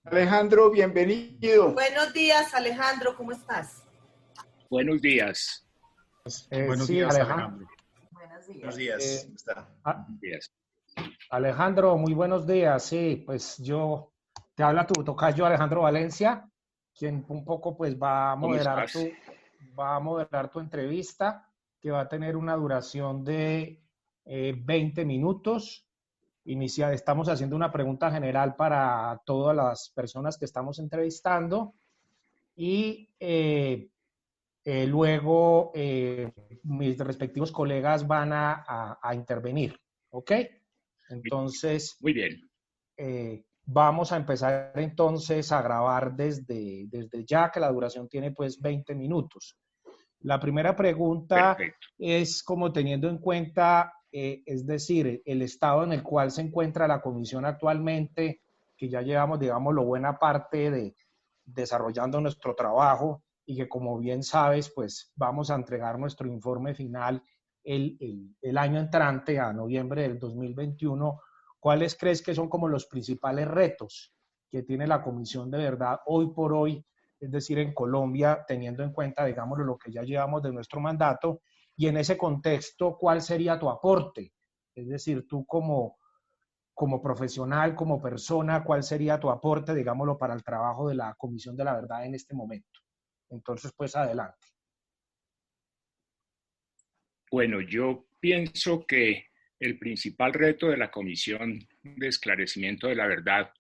Alejandro, bienvenido. Buenos días, Alejandro, ¿cómo estás? Buenos días. Buenos Sí, días, Alejandro. Alejandro. Buenos Buenos días. días. ¿Cómo está? Buenos días. Alejandro, muy buenos días. Sí, pues yo te habla tu tocayo Alejandro Valencia, quien un poco pues ¿Cómo estás? va a moderar tu entrevista, que va a tener una duración de 20 minutos. Estamos haciendo una pregunta general para todas las personas que estamos entrevistando y luego mis respectivos colegas van a intervenir, ¿ok? Entonces, Muy bien. vamos a empezar entonces a grabar desde ya, que la duración tiene pues 20 minutos. La primera pregunta Perfecto. es como teniendo en cuenta, es decir, el estado en el cual se encuentra la comisión actualmente, que ya llevamos, digamos, buena parte de desarrollando nuestro trabajo y que como bien sabes, pues vamos a entregar nuestro informe final el año entrante, a noviembre del 2021. ¿Cuáles crees que son como los principales retos que tiene la comisión de verdad hoy por hoy, es decir, en Colombia, teniendo en cuenta, digamos, lo que ya llevamos de nuestro mandato? Y en ese contexto, ¿cuál sería tu aporte? Es decir, tú como profesional, como persona, ¿cuál sería tu aporte, digámoslo, para el trabajo de la Comisión de la Verdad en este momento? Entonces, pues adelante. Bueno, yo pienso que el principal reto de la Comisión de Esclarecimiento de la Verdad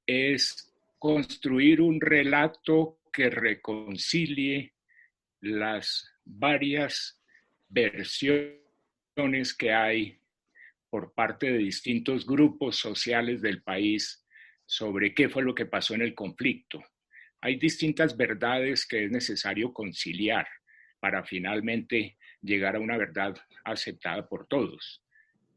es construir un relato que reconcilie las varias versiones que hay por parte de distintos grupos sociales del país sobre qué fue lo que pasó en el conflicto. Hay distintas verdades que es necesario conciliar para finalmente llegar a una verdad aceptada por todos.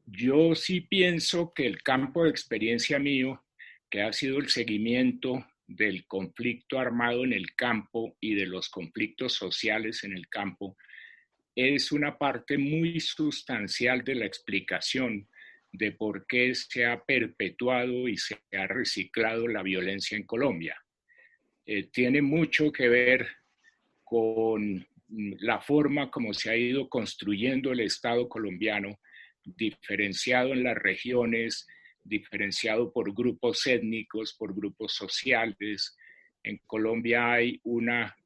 Yo sí pienso que el campo de experiencia mío, que ha sido el seguimiento del conflicto armado en el campo y de los conflictos sociales en el campo, es una parte muy sustancial de la explicación de por qué se ha perpetuado y se ha reciclado la violencia en Colombia. Tiene mucho que ver con la forma como se ha ido construyendo el Estado colombiano, diferenciado en las regiones, diferenciado por grupos étnicos, por grupos sociales. En Colombia hay una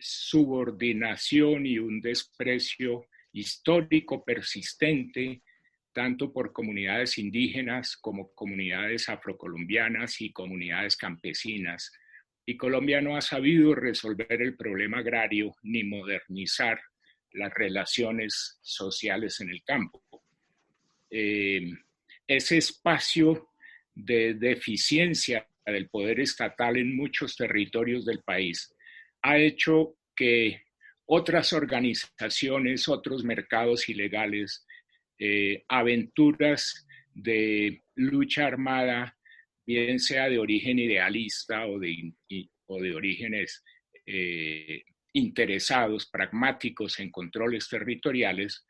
subordinación y un desprecio histórico persistente, tanto por comunidades indígenas como comunidades afrocolombianas y comunidades campesinas. Y Colombia no ha sabido resolver el problema agrario ni modernizar las relaciones sociales en el campo. Ese espacio de deficiencia del poder estatal en muchos territorios del país ha hecho que otras organizaciones, otros mercados ilegales, aventuras de lucha armada, bien sea de origen idealista o de orígenes interesados, pragmáticos en controles territoriales,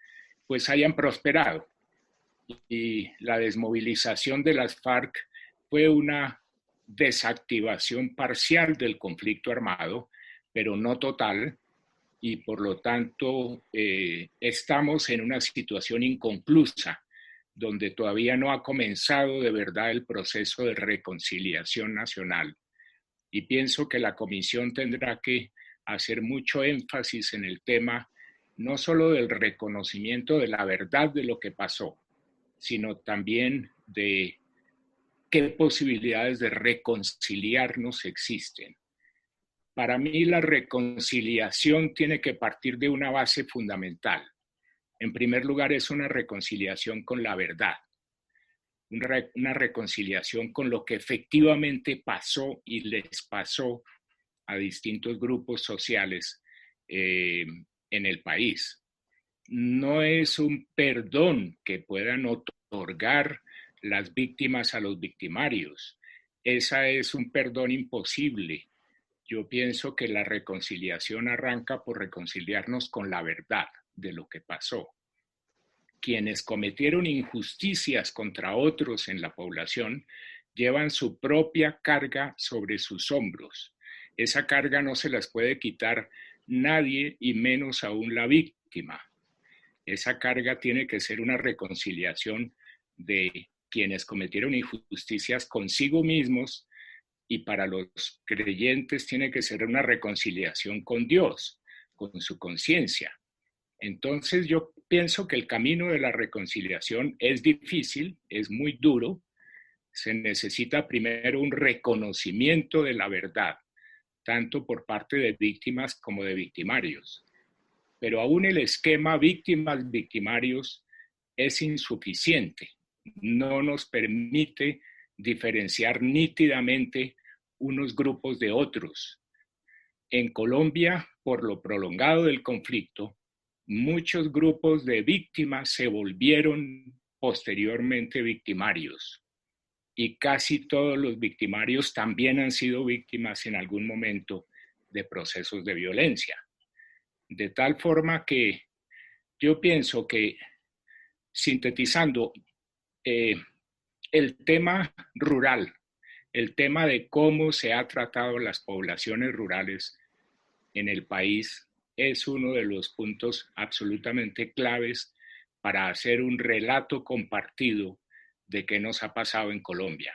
pues hayan prosperado. Y la desmovilización de las FARC fue una desactivación parcial del conflicto armado, pero no total, y por lo tanto estamos en una situación inconclusa, donde todavía no ha comenzado de verdad el proceso de reconciliación nacional. Y pienso que la Comisión tendrá que hacer mucho énfasis en el tema, no solo del reconocimiento de la verdad de lo que pasó, sino también de qué posibilidades de reconciliarnos existen. Para mí la reconciliación tiene que partir de una base fundamental. En primer lugar, es una reconciliación con la verdad, una reconciliación con lo que efectivamente pasó y les pasó a distintos grupos sociales en el país. No es un perdón que puedan otorgar las víctimas a los victimarios. Esa es un perdón imposible. Yo pienso que la reconciliación arranca por reconciliarnos con la verdad de lo que pasó. Quienes cometieron injusticias contra otros en la población llevan su propia carga sobre sus hombros. Esa carga no se las puede quitar nadie y menos aún la víctima. Esa carga tiene que ser una reconciliación de quienes cometieron injusticias consigo mismos, y para los creyentes tiene que ser una reconciliación con Dios, con su conciencia. Entonces yo pienso que el camino de la reconciliación es difícil, es muy duro. Se necesita primero un reconocimiento de la verdad, tanto por parte de víctimas como de victimarios. Pero aún el esquema víctimas-victimarios es insuficiente. No nos permite diferenciar nítidamente unos grupos de otros. En Colombia, por lo prolongado del conflicto, muchos grupos de víctimas se volvieron posteriormente victimarios. Y casi todos los victimarios también han sido víctimas en algún momento de procesos de violencia. De tal forma que yo pienso que, sintetizando, el tema rural, el tema de cómo se ha tratado las poblaciones rurales en el país es uno de los puntos absolutamente claves para hacer un relato compartido de qué nos ha pasado en Colombia.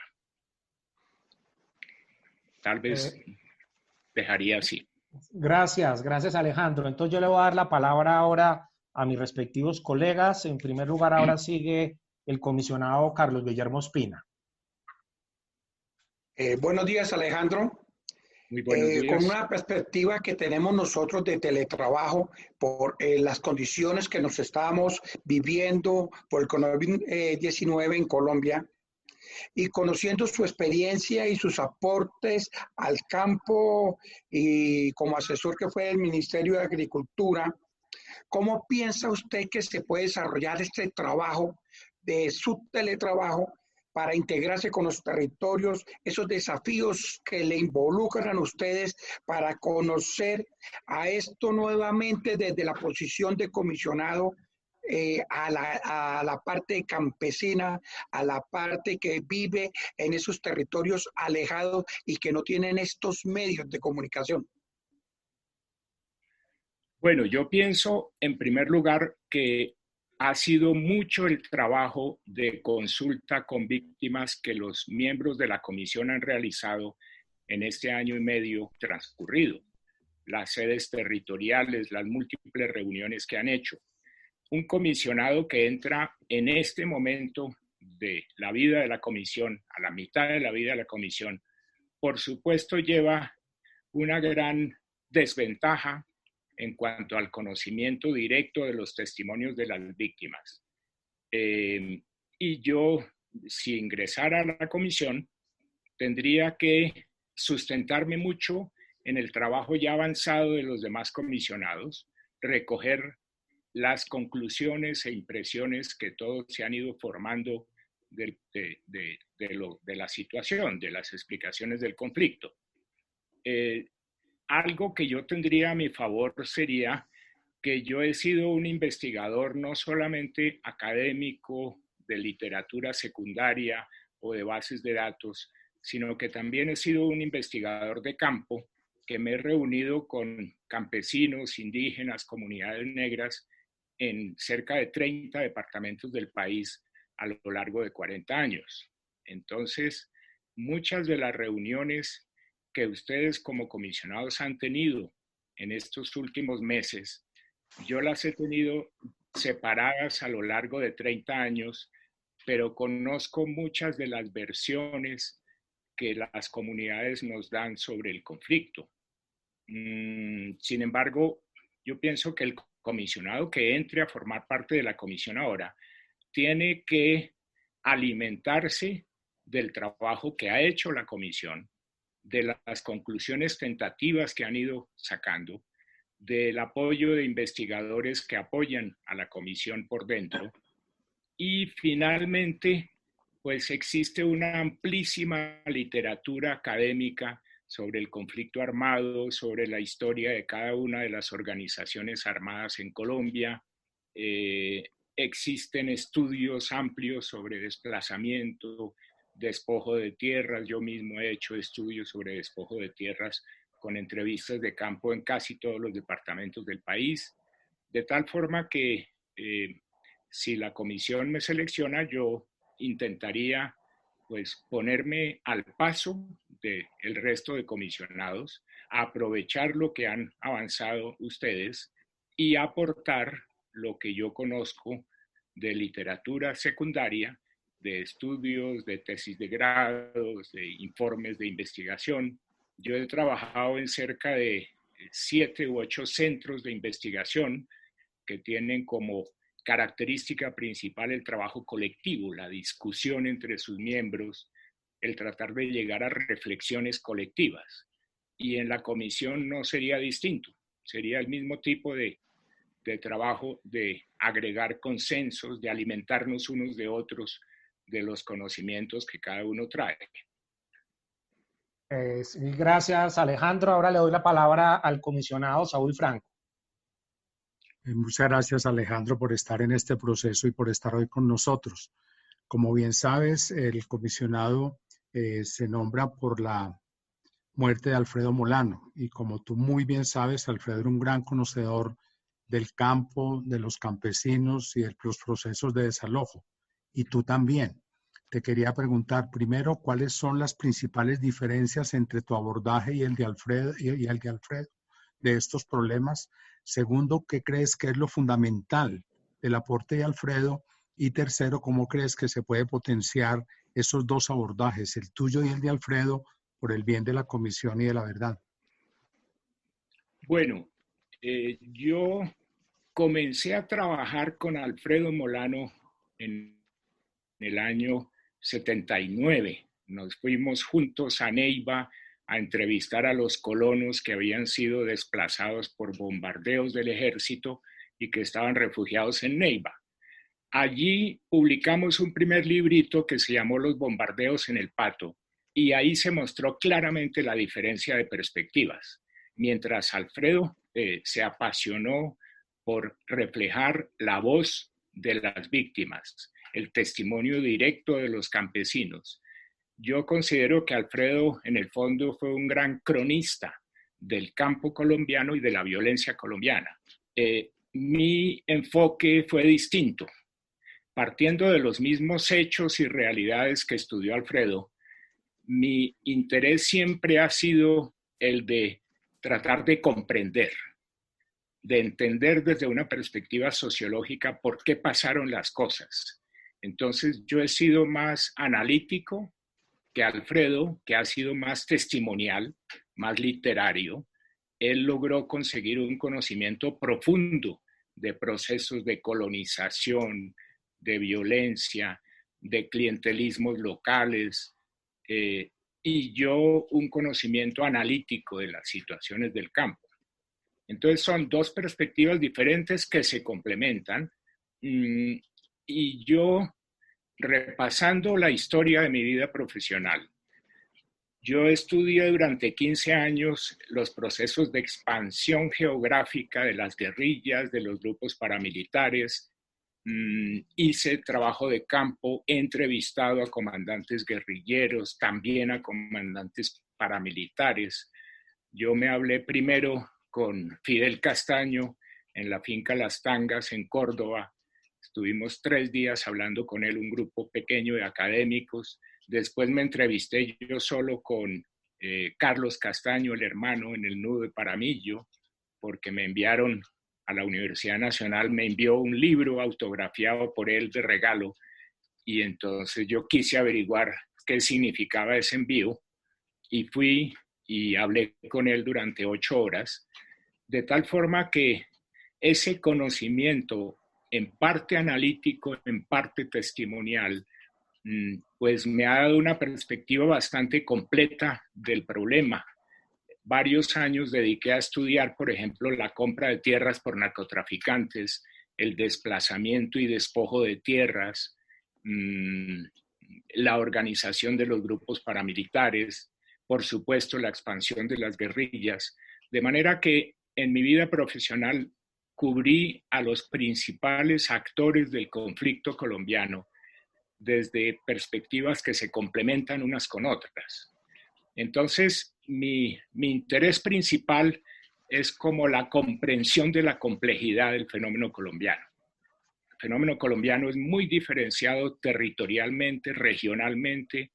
Tal vez dejaría así. Gracias Alejandro. Entonces yo le voy a dar la palabra ahora a mis respectivos colegas. En primer lugar, ahora sigue el comisionado Carlos Guillermo Ospina. Buenos días, Alejandro. Muy buenos días. Con una perspectiva que tenemos nosotros de teletrabajo por las condiciones que nos estamos viviendo por el COVID-19 en Colombia, y conociendo su experiencia y sus aportes al campo y como asesor que fue del Ministerio de Agricultura, ¿cómo piensa usted que se puede desarrollar este trabajo de su teletrabajo para integrarse con los territorios, esos desafíos que le involucran a ustedes para conocer a esto nuevamente desde la posición de comisionado, a la parte campesina, a la parte que vive en esos territorios alejados y que no tienen estos medios de comunicación? Bueno, yo pienso en primer lugar que ha sido mucho el trabajo de consulta con víctimas que los miembros de la comisión han realizado en este año y medio transcurrido. Las sedes territoriales, las múltiples reuniones que han hecho. Un comisionado que entra en este momento de la vida de la comisión, a la mitad de la vida de la comisión, por supuesto lleva una gran desventaja en cuanto al conocimiento directo de los testimonios de las víctimas. Y yo, si ingresara a la comisión, tendría que sustentarme mucho en el trabajo ya avanzado de los demás comisionados, recoger las conclusiones e impresiones que todos se han ido formando de la situación, de las explicaciones del conflicto. Algo que yo tendría a mi favor sería que yo he sido un investigador no solamente académico de literatura secundaria o de bases de datos, sino que también he sido un investigador de campo, que me he reunido con campesinos, indígenas, comunidades negras en cerca de 30 departamentos del país a lo largo de 40 años. Entonces, muchas de las reuniones que ustedes como comisionados han tenido en estos últimos meses, yo las he tenido separadas a lo largo de 30 años, pero conozco muchas de las versiones que las comunidades nos dan sobre el conflicto. Sin embargo, yo pienso que el comisionado que entre a formar parte de la comisión ahora tiene que alimentarse del trabajo que ha hecho la comisión, de las conclusiones tentativas que han ido sacando, del apoyo de investigadores que apoyan a la comisión por dentro. Y finalmente, pues existe una amplísima literatura académica sobre el conflicto armado, sobre la historia de cada una de las organizaciones armadas en Colombia. Existen estudios amplios sobre desplazamiento, despojo de tierras. Yo mismo he hecho estudios sobre despojo de tierras con entrevistas de campo en casi todos los departamentos del país, de tal forma que si la comisión me selecciona, yo intentaría pues ponerme al paso del resto de comisionados, aprovechar lo que han avanzado ustedes y aportar lo que yo conozco de literatura secundaria, de estudios, de tesis de grados, de informes de investigación. Yo he trabajado en cerca de 7 u 8 centros de investigación que tienen como característica principal el trabajo colectivo, la discusión entre sus miembros, el tratar de llegar a reflexiones colectivas. Y en la comisión no sería distinto, sería el mismo tipo de trabajo de agregar consensos, de alimentarnos unos de otros de los conocimientos que cada uno trae. Gracias, Alejandro. Ahora le doy la palabra al comisionado Saúl Franco. Muchas gracias, Alejandro, por estar en este proceso y por estar hoy con nosotros. Como bien sabes, el comisionado se nombra por la muerte de Alfredo Molano. Y como tú muy bien sabes, Alfredo era un gran conocedor del campo, de los campesinos y de los procesos de desalojo. Y tú también. Te quería preguntar primero, ¿cuáles son las principales diferencias entre tu abordaje y el de Alfredo de estos problemas? Segundo, ¿qué crees que es lo fundamental del aporte de Alfredo? Y tercero, ¿cómo crees que se puede potenciar esos dos abordajes, el tuyo y el de Alfredo, por el bien de la comisión y de la verdad? Bueno, yo comencé a trabajar con Alfredo Molano en el año 79. Nos fuimos juntos a Neiva a entrevistar a los colonos que habían sido desplazados por bombardeos del ejército y que estaban refugiados en Neiva. Allí publicamos un primer librito que se llamó Los bombardeos en el Pato, y ahí se mostró claramente la diferencia de perspectivas. Mientras Alfredo se apasionó por reflejar la voz de las víctimas, el testimonio directo de los campesinos, yo considero que Alfredo en el fondo fue un gran cronista del campo colombiano y de la violencia colombiana. Mi enfoque fue distinto. Partiendo de los mismos hechos y realidades que estudió Alfredo, mi interés siempre ha sido el de tratar de comprender, de entender desde una perspectiva sociológica por qué pasaron las cosas. Entonces yo he sido más analítico que Alfredo, que ha sido más testimonial, más literario. Él logró conseguir un conocimiento profundo de procesos de colonización, de violencia, de clientelismos locales, y yo un conocimiento analítico de las situaciones del campo. Entonces son dos perspectivas diferentes que se complementan, y yo, repasando la historia de mi vida profesional, yo estudié durante 15 años los procesos de expansión geográfica de las guerrillas, de los grupos paramilitares. Hice trabajo de campo, he entrevistado a comandantes guerrilleros, también a comandantes paramilitares. Yo me hablé primero con Fidel Castaño en la finca Las Tangas en Córdoba. Estuvimos 3 días hablando con él, un grupo pequeño de académicos. Después me entrevisté yo solo con Carlos Castaño, el hermano, en el Nudo de Paramillo, porque me enviaron a la Universidad Nacional, me envió un libro autografiado por él de regalo, y entonces yo quise averiguar qué significaba ese envío, y fui y hablé con él durante 8 horas, de tal forma que ese conocimiento, en parte analítico, en parte testimonial, pues me ha dado una perspectiva bastante completa del problema. Varios años dediqué a estudiar, por ejemplo, la compra de tierras por narcotraficantes, el desplazamiento y despojo de tierras, la organización de los grupos paramilitares, por supuesto la expansión de las guerrillas, de manera que en mi vida profesional cubrí a los principales actores del conflicto colombiano, desde perspectivas que se complementan unas con otras. Entonces, mi interés principal es como la comprensión de la complejidad del fenómeno colombiano. El fenómeno colombiano es muy diferenciado territorialmente, regionalmente,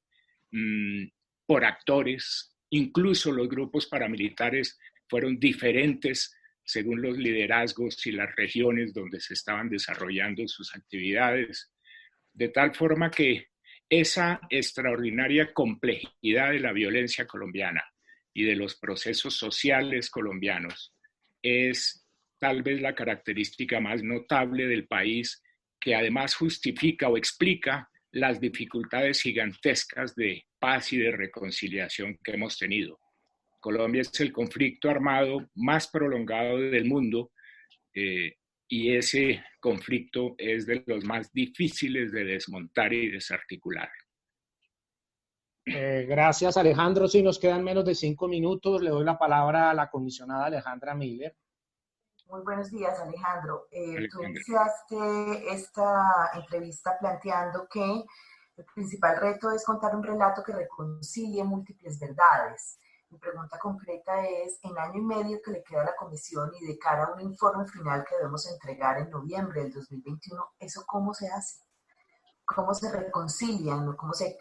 por actores. Incluso los grupos paramilitares fueron diferentes según los liderazgos y las regiones donde se estaban desarrollando sus actividades, de tal forma que esa extraordinaria complejidad de la violencia colombiana y de los procesos sociales colombianos es tal vez la característica más notable del país, que además justifica o explica las dificultades gigantescas de paz y de reconciliación que hemos tenido. Colombia es el conflicto armado más prolongado del mundo, y ese conflicto es de los más difíciles de desmontar y desarticular. Gracias, Alejandro. Si nos quedan menos de 5 minutos, le doy la palabra a la comisionada Alejandra Miller. Muy buenos días, Alejandro. Tú iniciaste esta entrevista planteando que el principal reto es contar un relato que reconcilie múltiples verdades. Mi pregunta concreta es, en año y medio que le queda a la comisión y de cara a un informe final que debemos entregar en noviembre del 2021, ¿eso cómo se hace? ¿Cómo se reconcilian? ¿Cómo se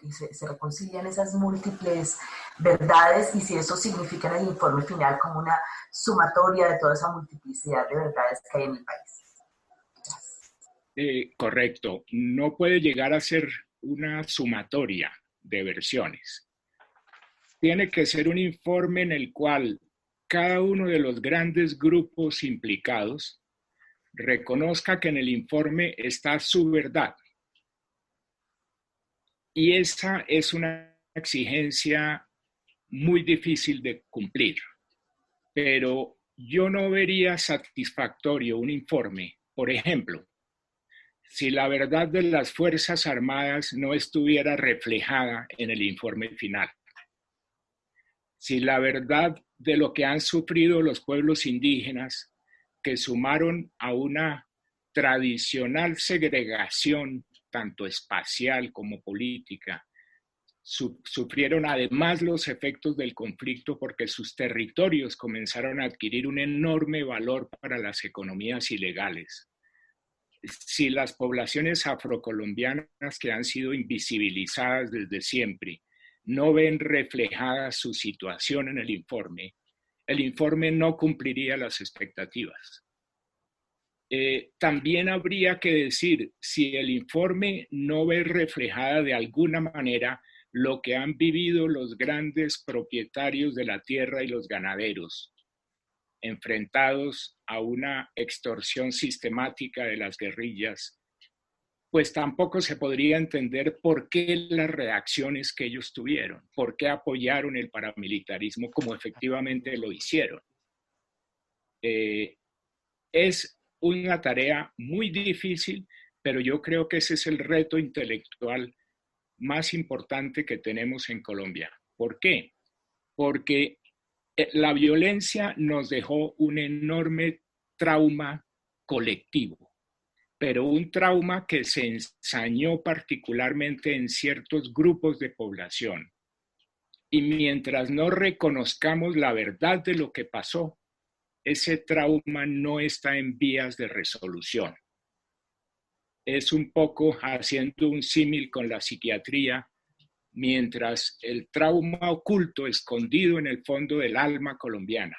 reconcilian esas múltiples verdades? Y si eso significa en el informe final como una sumatoria de toda esa multiplicidad de verdades que hay en el país. Correcto. No puede llegar a ser una sumatoria de versiones. Tiene que ser un informe en el cual cada uno de los grandes grupos implicados reconozca que en el informe está su verdad. Y esa es una exigencia muy difícil de cumplir. Pero yo no vería satisfactorio un informe, por ejemplo, si la verdad de las Fuerzas Armadas no estuviera reflejada en el informe final. Si la verdad de lo que han sufrido los pueblos indígenas, que sumaron a una tradicional segregación, tanto espacial como política, sufrieron además los efectos del conflicto porque sus territorios comenzaron a adquirir un enorme valor para las economías ilegales. Si las poblaciones afrocolombianas que han sido invisibilizadas desde siempre no ven reflejada su situación en el informe no cumpliría las expectativas. También habría que decir, si el informe no ve reflejada de alguna manera lo que han vivido los grandes propietarios de la tierra y los ganaderos, enfrentados a una extorsión sistemática de las guerrillas, pues tampoco se podría entender por qué las reacciones que ellos tuvieron, por qué apoyaron el paramilitarismo como efectivamente lo hicieron. Es una tarea muy difícil, pero yo creo que ese es el reto intelectual más importante que tenemos en Colombia. ¿Por qué? Porque la violencia nos dejó un enorme trauma colectivo, pero un trauma que se ensañó particularmente en ciertos grupos de población. Y mientras no reconozcamos la verdad de lo que pasó, ese trauma no está en vías de resolución. Es un poco haciendo un símil con la psiquiatría, mientras el trauma oculto, escondido en el fondo del alma colombiana,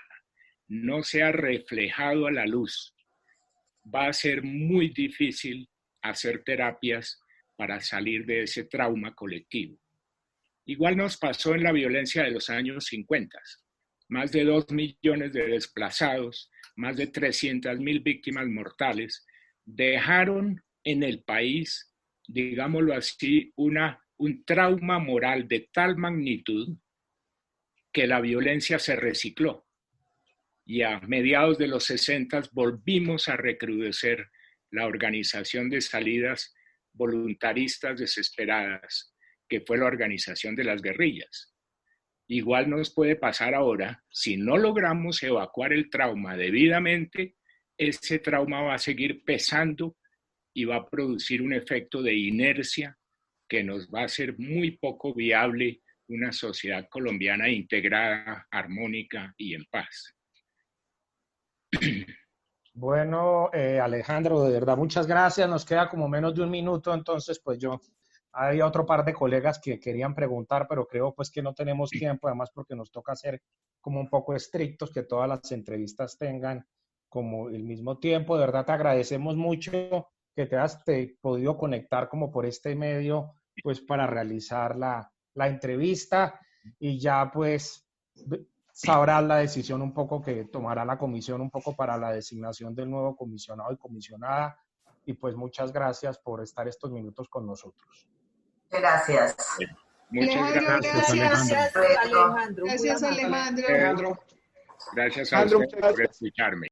no sea reflejado a la luz, va a ser muy difícil hacer terapias para salir de ese trauma colectivo. Igual nos pasó en la violencia de los años 50. Más de 2 millones de desplazados, más de 300.000 víctimas mortales, dejaron en el país, digámoslo así, un trauma moral de tal magnitud que la violencia se recicló. Y a mediados de los 60 volvimos a recrudecer la organización de salidas voluntaristas desesperadas, que fue la organización de las guerrillas. Igual nos puede pasar ahora, si no logramos evacuar el trauma debidamente, ese trauma va a seguir pesando y va a producir un efecto de inercia que nos va a hacer muy poco viable una sociedad colombiana integrada, armónica y en paz. Bueno, Alejandro, de verdad, muchas gracias. Nos queda como menos de un minuto, entonces pues hay otro par de colegas que querían preguntar, pero creo pues que no tenemos tiempo, además porque nos toca ser como un poco estrictos, que todas las entrevistas tengan como el mismo tiempo. De verdad te agradecemos mucho que te hayas podido conectar como por este medio, pues para realizar la entrevista, y ya pues sabrás la decisión un poco que tomará la comisión un poco para la designación del nuevo comisionado y comisionada. Y pues muchas gracias por estar estos minutos con nosotros. Gracias. Muchas Gracias, gracias. Alejandro. Gracias, Alejandro. Gracias a Alejandro, ustedes muchas por gracias. escucharme.